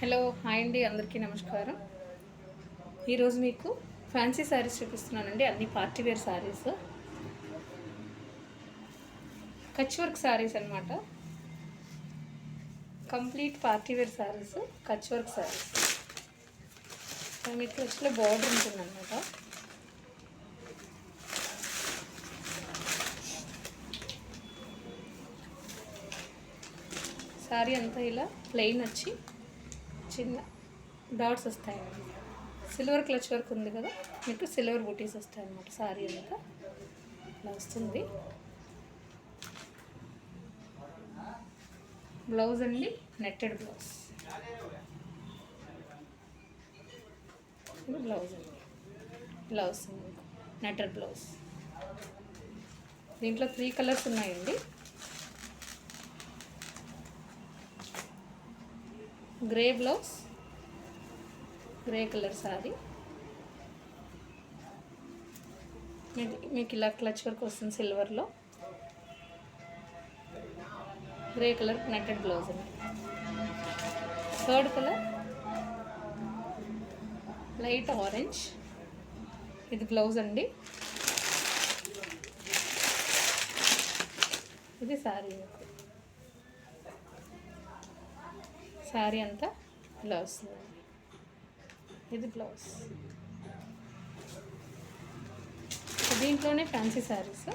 Hello hi అండి, అందరికీ నమస్కారం. ఈరోజు మీకు ఫ్యాన్సీ శారీస్ చూపిస్తున్నానండి. అన్ని party wear saris, Kutch work saris అనమాట. Complete party wear saris, Kutch work saris. మీకు వచ్చే బార్డర్ ఉంటుందన్నమాట. శారీ అంతా ఇలా ప్లెయిన్ వచ్చి చిన్న డాట్స్ వస్తాయండి. సిల్వర్ క్లచ్ వర్క్ ఉంది కదా, మీకు సిల్వర్ బూటీస్ వస్తాయి అన్నమాట. శారీ అంతా ఇలా వస్తుంది. బ్లౌజ్ అండి, నెట్టెడ్ బ్లౌజ్. ఇది బ్లౌజ్ అండి, ఇలా వస్తుంది మీకు నెట్టెడ్ బ్లౌజ్. దీంట్లో 3 కలర్స్ ఉన్నాయండి. Grey blouse, grey colour sari. మీకు ఇలా క్లచ్ వర్క్ వస్తుంది సిల్వర్లో. గ్రే కలర్ నెట్టెడ్ బ్లౌజ్ అండి. థర్డ్ కలర్ లైట్ ఆరెంజ్, ఇది బ్లౌజ్ అండి. ఇది శారీ. శారీ అంతా ఇలా వస్తుందండి. ఇది బ్లౌజ్. దీంట్లోనే ఫ్యాన్సీ శారీస్.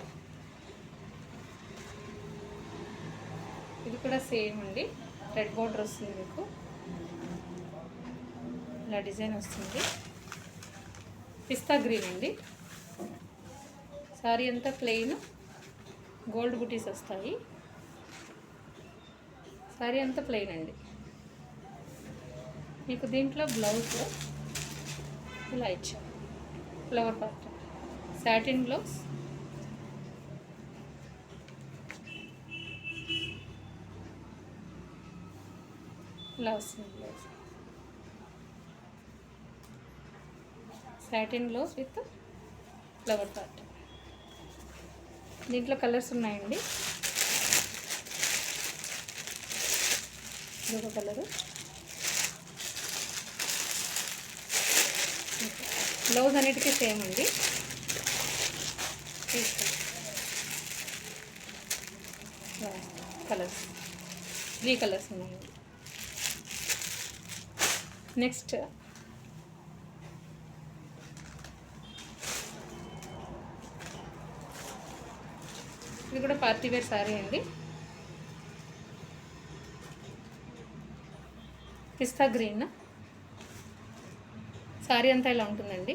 ఇది కూడా సేమ్ అండి. రెడ్ బార్డర్ వస్తుంది మీకు, ఇలా డిజైన్ వస్తుంది. పిస్తా గ్రీన్ అండి. శారీ అంతా ప్లెయిన్, గోల్డ్ బుటీస్ వస్తాయి. శారీ అంతా ప్లెయిన్ అండి. మీకు దీంట్లో బ్లౌజ్ ఇలా ఇచ్చాం, ఫ్లవర్ పార్ట్, సాటిన్ బ్లౌజ్. ఇలా వస్తుంది blouse, satin blouse with flower part. దీంట్లో కలర్స్ ఉన్నాయండి. ఇదొక కలరు. బ్లౌజ్ అన్నిటికీ సేమ్ అండి. కలర్స్ 3 కలర్స్ ఉన్నాయండి. నెక్స్ట్ ఇది కూడా పార్టీ వేర్ శారీ అండి. పిస్తా గ్రీన్. శారీ అంతా ఇలా ఉంటుందండి.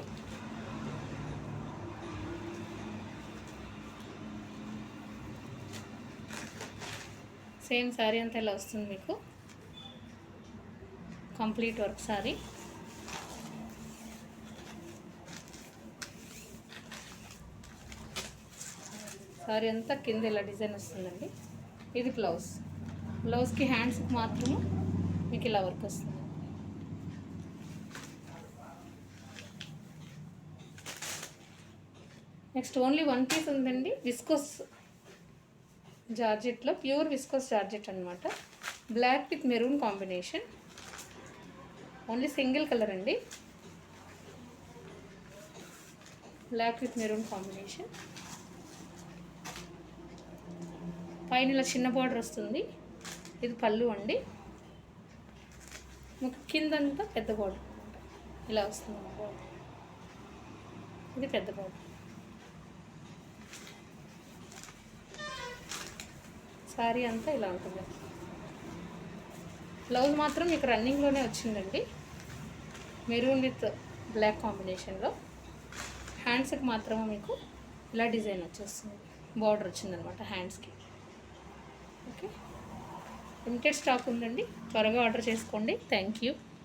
సేమ్ శారీ అంతా ఇలా వస్తుంది మీకు. Complete work sari. శారీ అంతా కింద ఇలా డిజైన్ వస్తుందండి. ఇది బ్లౌజ్. బ్లౌజ్కి హ్యాండ్స్కి మాత్రము మీకు ఇలా వర్క్ వస్తుంది. నెక్స్ట్ ఓన్లీ 1 పీస్ ఉందండి. విస్కోస్ జార్జెట్లో, ప్యూర్ విస్కోస్ జార్జెట్ అనమాట. Black with maroon combination. Only single colour అండి. Black with maroon combination. పైన ఇలా చిన్న బార్డర్ వస్తుంది. ఇది పళ్ళు అండి. కిందంతా పెద్ద బార్డర్ ఇలా వస్తుంది బార్డర్. ఇది పెద్ద బార్డర్. శారీ అంతా ఇలా ఉంటుంది. బ్లౌజ్ మాత్రం మీకు రన్నింగ్లోనే వచ్చిందండి, మెరూన్ విత్ బ్లాక్ కాంబినేషన్లో. హ్యాండ్స్కి మాత్రమే మీకు ఇలా డిజైన్ వచ్చేస్తుంది, బార్డర్ వచ్చిందనమాట హ్యాండ్స్కి. ఓకే, లిమిటెడ్ స్టాక్ ఉందండి, త్వరగా ఆర్డర్ చేసుకోండి. Thank you.